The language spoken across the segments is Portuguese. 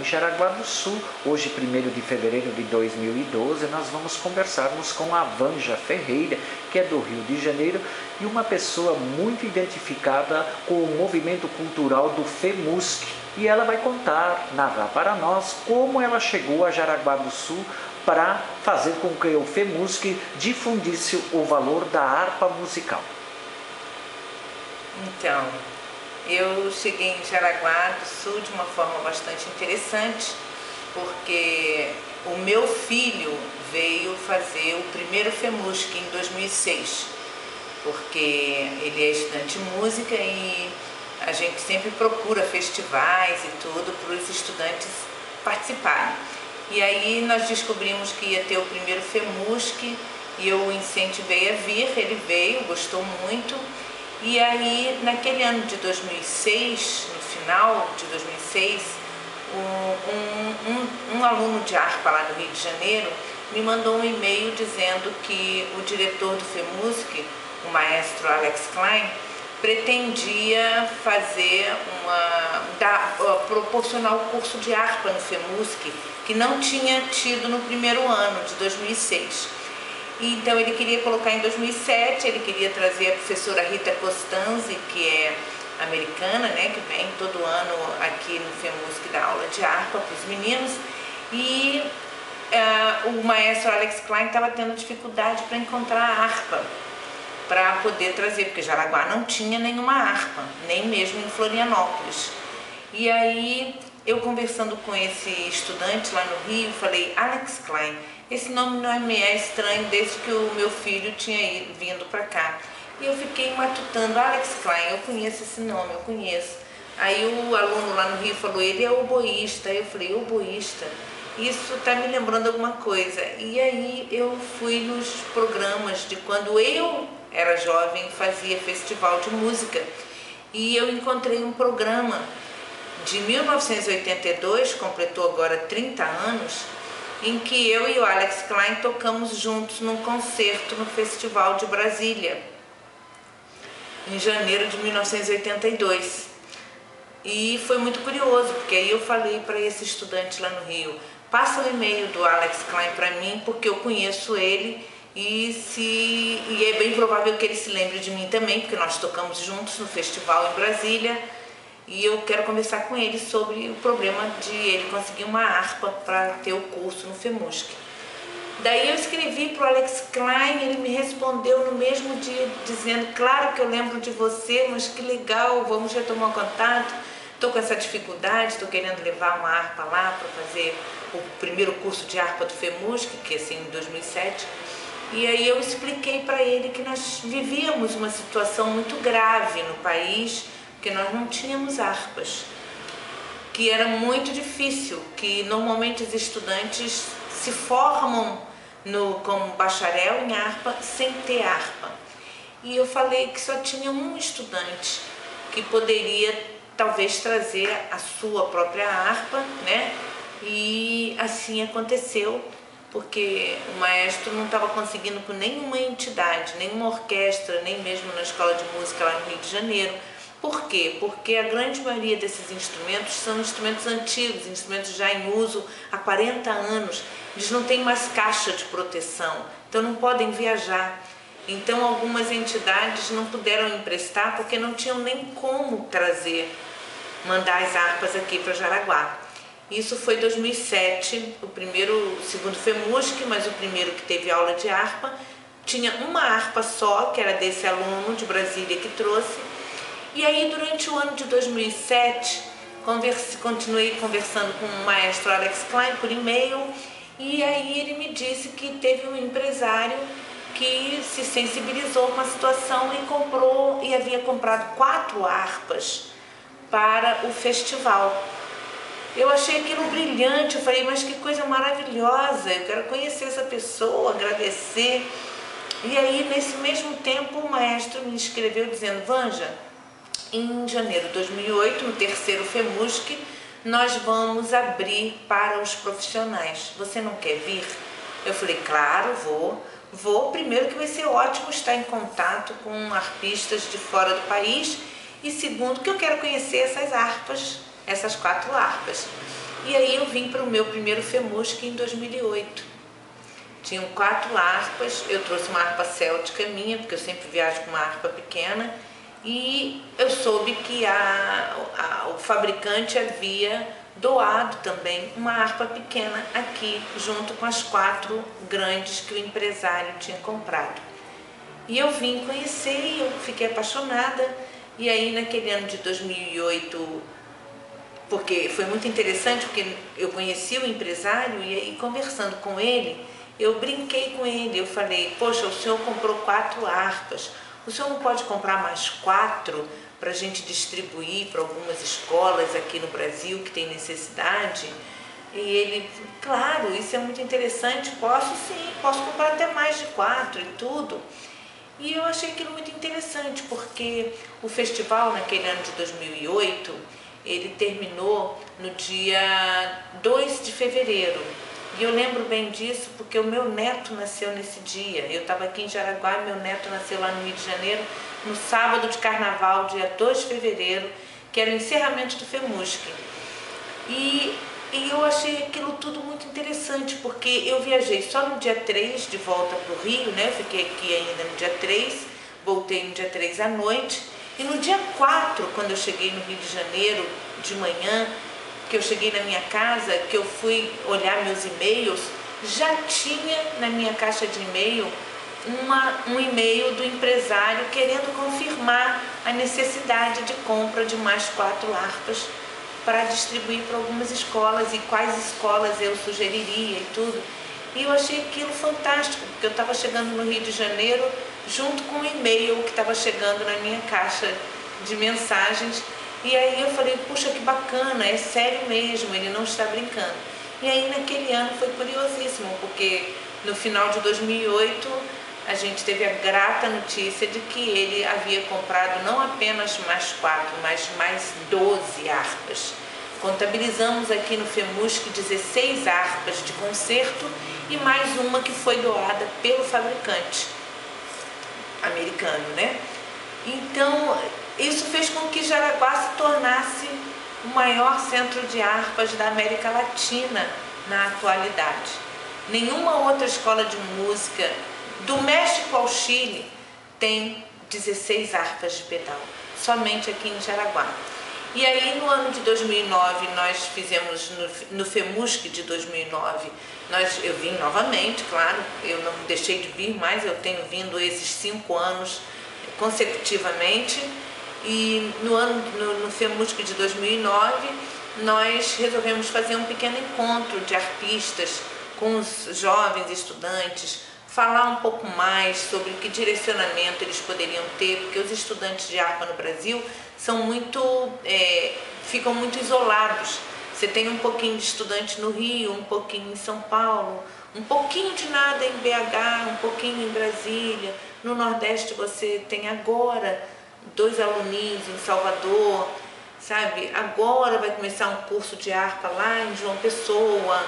em Jaraguá do Sul. Hoje, 1º de fevereiro de 2012, nós vamos conversarmos com a Vanja Ferreira, que é do Rio de Janeiro, e uma pessoa muito identificada com o movimento cultural do FEMUSC. E ela vai narrar para nós como ela chegou a Jaraguá do Sul para fazer com que o FEMUSC difundisse o valor da harpa musical. Então, eu cheguei em Jaraguá do Sul de uma forma bastante interessante, porque o meu filho veio fazer o primeiro FEMUSC em 2006, porque ele é estudante de música e a gente sempre procura festivais e tudo para os estudantes participarem. E aí nós descobrimos que ia ter o primeiro FEMUSC e eu o incentivei a vir, ele veio, gostou muito. E aí, naquele ano de 2006, no final de 2006, um aluno de harpa lá no Rio de Janeiro me mandou um e-mail dizendo que o diretor do FEMUSC, o maestro Alex Klein, pretendia proporcionar o curso de harpa no FEMUSC, que não tinha tido no primeiro ano de 2006. Então ele queria colocar em 2007, ele queria trazer a professora Rita Costanzi, que é americana, né, que vem todo ano aqui no FEMUSC dar aula de harpa para os meninos, e o maestro Alex Klein estava tendo dificuldade para encontrar a harpa para poder trazer, porque Jaraguá não tinha nenhuma harpa, nem mesmo em Florianópolis. E aí eu conversando com esse estudante lá no Rio, falei: Alex Klein, esse nome não me é estranho desde que o meu filho tinha vindo para cá. E eu fiquei matutando: Alex Klein, eu conheço esse nome, eu conheço. Aí o aluno lá no Rio falou: ele é oboísta. Aí eu falei: oboísta? Isso está me lembrando alguma coisa. E aí eu fui nos programas de quando eu era jovem, fazia festival de música. E eu encontrei um programa de 1982, completou agora 30 anos, em que eu e o Alex Klein tocamos juntos num concerto no Festival de Brasília, em janeiro de 1982. E foi muito curioso, porque aí eu falei para esse estudante lá no Rio: passa o e-mail do Alex Klein para mim, porque eu conheço ele e é bem provável que ele se lembre de mim também, porque nós tocamos juntos no festival em Brasília. E eu quero conversar com ele sobre o problema de ele conseguir uma harpa para ter o curso no FEMUSC. Daí eu escrevi para o Alex Klein, ele me respondeu no mesmo dia dizendo: claro que eu lembro de você, mas que legal, vamos retomar o contato. Estou com essa dificuldade, estou querendo levar uma harpa lá para fazer o primeiro curso de harpa do FEMUSC, que é assim em 2007. E aí eu expliquei para ele que nós vivíamos uma situação muito grave no país, porque nós não tínhamos harpas, que era muito difícil, que normalmente os estudantes se formam como bacharel em harpa sem ter harpa. E eu falei que só tinha um estudante que poderia talvez trazer a sua própria harpa, né? E assim aconteceu, porque o maestro não estava conseguindo com nenhuma entidade, nenhuma orquestra, nem mesmo na escola de música lá no Rio de Janeiro. Por quê? Porque a grande maioria desses instrumentos são instrumentos antigos, instrumentos já em uso há 40 anos. Eles não têm mais caixa de proteção, então não podem viajar. Então algumas entidades não puderam emprestar porque não tinham nem como mandar as harpas aqui para Jaraguá. Isso foi em 2007, o segundo FEMUSC, mas o primeiro que teve aula de harpa. Tinha uma harpa só, que era desse aluno de Brasília que trouxe. E aí, durante o ano de 2007, continuei conversando com o maestro Alex Klein por e-mail, e aí ele me disse que teve um empresário que se sensibilizou com a situação e havia comprado 4 harpas para o festival. Eu achei aquilo brilhante, eu falei: mas que coisa maravilhosa, eu quero conhecer essa pessoa, agradecer. E aí, nesse mesmo tempo, o maestro me escreveu dizendo: Vanja, em janeiro de 2008, no terceiro FEMUSC, nós vamos abrir para os profissionais. Você não quer vir? Eu falei: claro, vou. Primeiro que vai ser ótimo estar em contato com arpistas de fora do país, e segundo que eu quero conhecer essas harpas, essas 4 harpas. E aí eu vim para o meu primeiro FEMUSC em 2008. Tinham 4 harpas, eu trouxe uma harpa céltica minha, porque eu sempre viajo com uma harpa pequena, e eu soube que o fabricante havia doado também uma harpa pequena aqui, junto com as 4 grandes que o empresário tinha comprado. E eu vim conhecer e eu fiquei apaixonada, e aí naquele ano de 2008, porque foi muito interessante, porque eu conheci o empresário e aí conversando com ele, eu brinquei com ele, eu falei, poxa, o senhor comprou 4 harpas, o senhor não pode comprar mais 4 para a gente distribuir para algumas escolas aqui no Brasil que tem necessidade? E ele, claro, isso é muito interessante, posso sim, posso comprar até mais de 4 e tudo. E eu achei aquilo muito interessante, porque o festival naquele ano de 2008, ele terminou no dia 2 de fevereiro. E eu lembro bem disso porque o meu neto nasceu nesse dia. Eu estava aqui em Jaraguá, meu neto nasceu lá no Rio de Janeiro, no sábado de carnaval, dia 2 de fevereiro, que era o encerramento do FEMUSC. E eu achei aquilo tudo muito interessante, porque eu viajei só no dia 3 de volta para o Rio, né? Eu fiquei aqui ainda no dia 3, voltei no dia 3 à noite. E no dia 4, quando eu cheguei no Rio de Janeiro, de manhã, que eu cheguei na minha casa, que eu fui olhar meus e-mails, já tinha na minha caixa de e-mail um e-mail do empresário querendo confirmar a necessidade de compra de mais 4 harpas para distribuir para algumas escolas e quais escolas eu sugeriria e tudo. E eu achei aquilo fantástico, porque eu estava chegando no Rio de Janeiro junto com um e-mail que estava chegando na minha caixa de mensagens. E aí eu falei, puxa, que bacana, é sério mesmo, ele não está brincando. E aí naquele ano foi curiosíssimo, porque no final de 2008 a gente teve a grata notícia de que ele havia comprado não apenas mais 4, mas mais 12 harpas. Contabilizamos aqui no FEMUSC 16 harpas de concerto e mais uma que foi doada pelo fabricante americano, né? Então, isso fez com que Jaraguá se tornasse o maior centro de harpas da América Latina na atualidade. Nenhuma outra escola de música, do México ao Chile, tem 16 harpas de pedal, somente aqui em Jaraguá. E aí no ano de 2009, nós fizemos, no FEMUSC de 2009, eu vim novamente, claro, eu não deixei de vir, mas eu tenho vindo esses 5 anos consecutivamente. E no FEMUSC de 2009, nós resolvemos fazer um pequeno encontro de harpistas com os jovens estudantes, falar um pouco mais sobre que direcionamento eles poderiam ter, porque os estudantes de harpa no Brasil ficam muito isolados. Você tem um pouquinho de estudante no Rio, um pouquinho em São Paulo, um pouquinho de nada em BH, um pouquinho em Brasília. No Nordeste você tem agora 2 aluninhos em Salvador, sabe? Agora vai começar um curso de harpa lá em João Pessoa.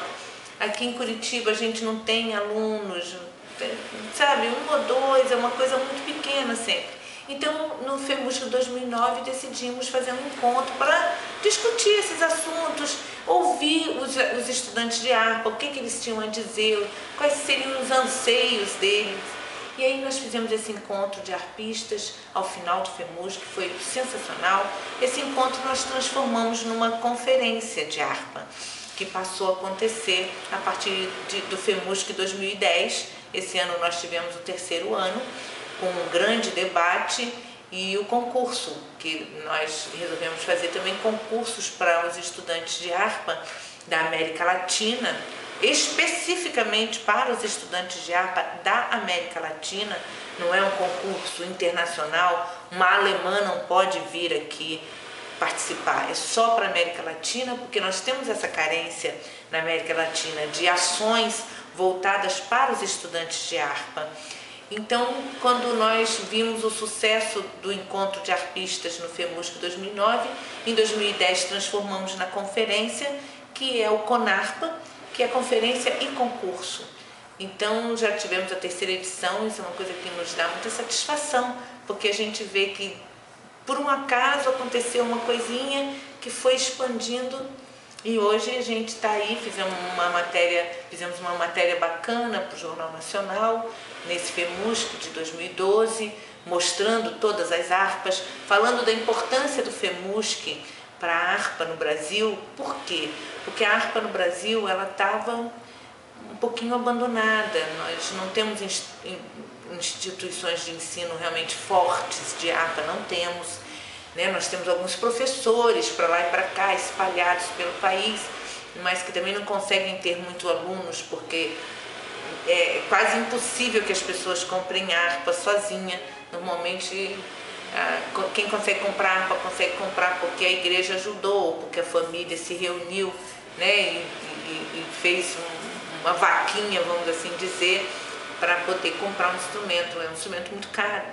Aqui em Curitiba a gente não tem alunos, sabe? 1 ou 2, é uma coisa muito pequena sempre. Então, no FEMUSC 2009, decidimos fazer um encontro para discutir esses assuntos, ouvir os estudantes de harpa, o que eles tinham a dizer, quais seriam os anseios deles. E aí nós fizemos esse encontro de harpistas ao final do FEMUSC, que foi sensacional. Esse encontro nós transformamos numa conferência de harpa, que passou a acontecer a partir do FEMUSC 2010. Esse ano nós tivemos o 3º ano, com um grande debate e o concurso, que nós resolvemos fazer também concursos para os estudantes de harpa da América Latina, especificamente para os estudantes de harpa da América Latina. Não é um concurso internacional, uma alemã não pode vir aqui participar, é só para a América Latina, porque nós temos essa carência na América Latina de ações voltadas para os estudantes de harpa. Então, quando nós vimos o sucesso do encontro de harpistas no FEMUSC 2009, em 2010 transformamos na conferência, que é o CONARPA, que é conferência e concurso. Então, já tivemos a 3ª edição, isso é uma coisa que nos dá muita satisfação, porque a gente vê que, por um acaso, aconteceu uma coisinha que foi expandindo E hoje a gente está aí, fizemos uma matéria bacana para o Jornal Nacional, nesse FEMUSC de 2012, mostrando todas as harpas, falando da importância do FEMUSC para a harpa no Brasil. Por quê? Porque a harpa no Brasil ela estava um pouquinho abandonada. Nós não temos instituições de ensino realmente fortes de harpa, não temos. Nós temos alguns professores para lá e para cá, espalhados pelo país, mas que também não conseguem ter muitos alunos, porque é quase impossível que as pessoas comprem harpa sozinha. Normalmente, quem consegue comprar harpa consegue comprar porque a igreja ajudou, porque a família se reuniu, né, e fez uma vaquinha, vamos assim dizer, para poder comprar um instrumento. É um instrumento muito caro,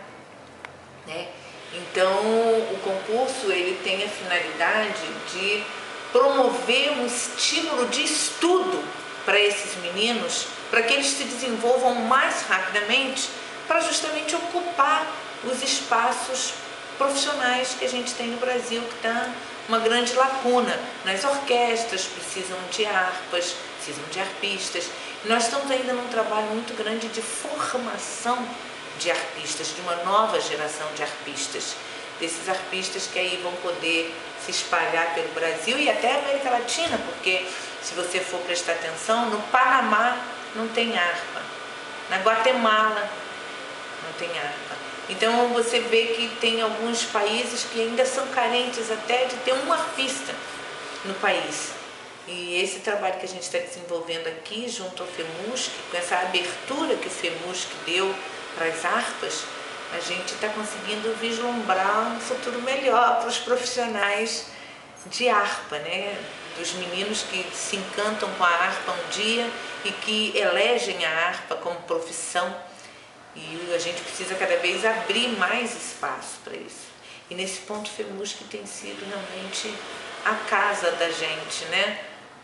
né? Então, o concurso ele tem a finalidade de promover um estímulo de estudo para esses meninos, para que eles se desenvolvam mais rapidamente, para justamente ocupar os espaços profissionais que a gente tem no Brasil, que está uma grande lacuna. Nas orquestras precisam de harpas, precisam de arpistas. Nós estamos ainda num trabalho muito grande de formação de arpistas, de uma nova geração de arpistas, desses arpistas que aí vão poder se espalhar pelo Brasil e até a América Latina, porque se você for prestar atenção, no Panamá não tem harpa, na Guatemala não tem harpa. Então você vê que tem alguns países que ainda são carentes até de ter um arpista no país. E esse trabalho que a gente está desenvolvendo aqui junto ao FEMUSC, com essa abertura que o FEMUSC deu para as harpas, a gente está conseguindo vislumbrar um futuro melhor para os profissionais de harpa, né? Dos meninos que se encantam com a harpa um dia e que elegem a harpa como profissão. E a gente precisa cada vez abrir mais espaço para isso. E nesse ponto o FEMUSC tem sido realmente a casa da gente, né?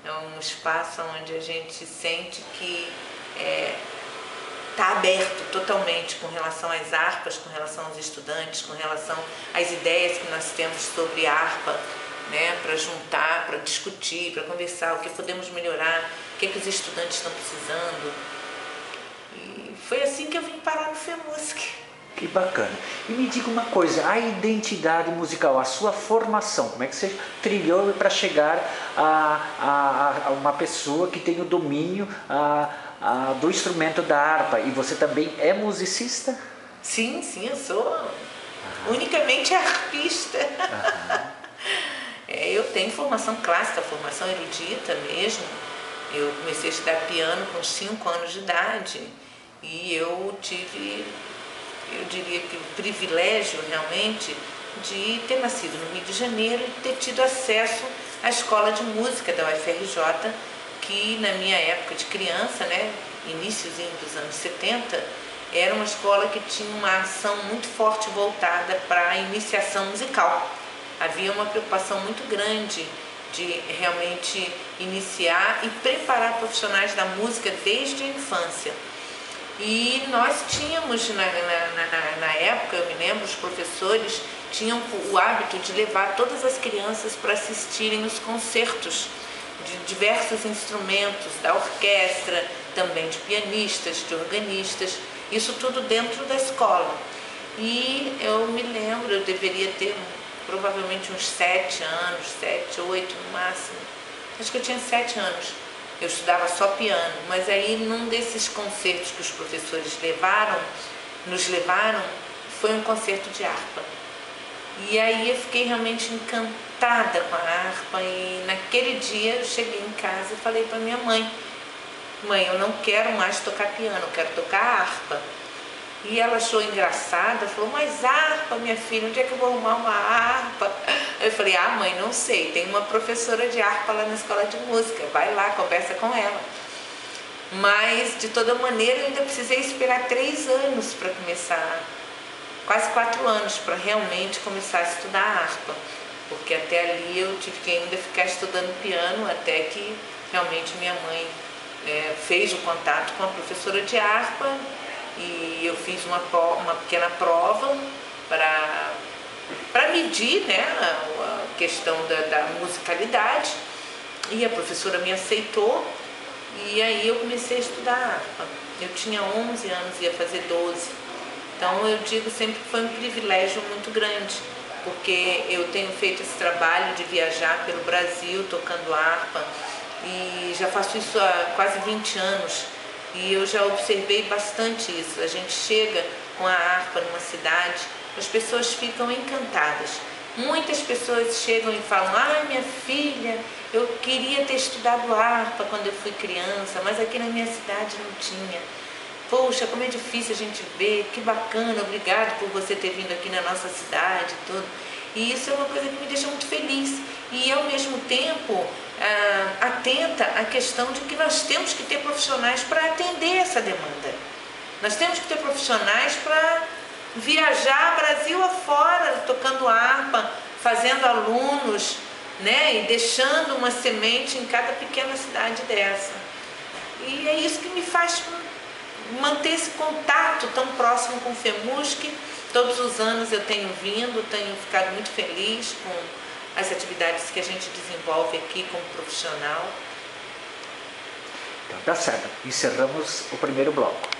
É um espaço onde a gente sente que está aberto totalmente com relação às harpas, com relação aos estudantes, com relação às ideias que nós temos sobre harpa, né, para juntar, para discutir, para conversar, o que podemos melhorar, o que os estudantes estão precisando. E foi assim que eu vim parar no FEMUSC. Que bacana. E me diga uma coisa, a identidade musical, a sua formação, como é que você trilhou para chegar a uma pessoa que tem o domínio do instrumento da harpa? E você também é musicista? Sim, eu sou unicamente arpista. Eu tenho formação clássica, formação erudita mesmo. Eu comecei a estudar piano com 5 anos de idade e eu tive, eu diria que o privilégio realmente de ter nascido no Rio de Janeiro e ter tido acesso à escola de música da UFRJ, que na minha época de criança, né, iníciozinho dos anos 70, era uma escola que tinha uma ação muito forte voltada para a iniciação musical. Havia uma preocupação muito grande de realmente iniciar e preparar profissionais da música desde a infância. E nós tínhamos, na época, eu me lembro, os professores tinham o hábito de levar todas as crianças para assistirem os concertos de diversos instrumentos, da orquestra, também de pianistas, de organistas, isso tudo dentro da escola. E eu me lembro, eu deveria ter provavelmente uns 7 anos, 7, 8 no máximo, acho que eu tinha 7 anos. Eu estudava só piano, mas aí num desses concertos que os professores nos levaram, foi um concerto de harpa. E aí eu fiquei realmente encantada com a harpa e naquele dia eu cheguei em casa e falei para minha mãe: mãe, eu não quero mais tocar piano, eu quero tocar harpa. E ela achou engraçada, falou: mas harpa, minha filha, onde é que eu vou arrumar uma harpa? Eu falei: ah, mãe, não sei, tem uma professora de harpa lá na escola de música, vai lá, conversa com ela. Mas, de toda maneira, eu ainda precisei esperar 3 anos para começar, quase 4 anos, para realmente começar a estudar harpa. Porque até ali eu tive que ainda ficar estudando piano, até que realmente minha mãe fez o contato com a professora de harpa. E eu fiz uma pequena prova para medir, né, a questão da musicalidade. E a professora me aceitou e aí eu comecei a estudar harpa. Eu tinha 11 anos, ia fazer 12. Então eu digo sempre que foi um privilégio muito grande, porque eu tenho feito esse trabalho de viajar pelo Brasil tocando harpa e já faço isso há quase 20 anos e eu já observei bastante isso. A gente chega com a harpa numa cidade, as pessoas ficam encantadas. Muitas pessoas chegam e falam: ai, minha filha, eu queria ter estudado harpa quando eu fui criança, mas aqui na minha cidade não tinha. Poxa, como é difícil a gente ver, que bacana, obrigado por você ter vindo aqui na nossa cidade e tudo. E isso é uma coisa que me deixa muito feliz. E ao mesmo tempo atenta à questão de que nós temos que ter profissionais para atender essa demanda. Nós temos que ter profissionais para viajar Brasil afora, tocando harpa, fazendo alunos, né? E deixando uma semente em cada pequena cidade dessa. E é isso que me faz manter esse contato tão próximo com o FEMUSC. Todos os anos eu tenho vindo, tenho ficado muito feliz com as atividades que a gente desenvolve aqui como profissional. Então tá certo, encerramos o primeiro bloco.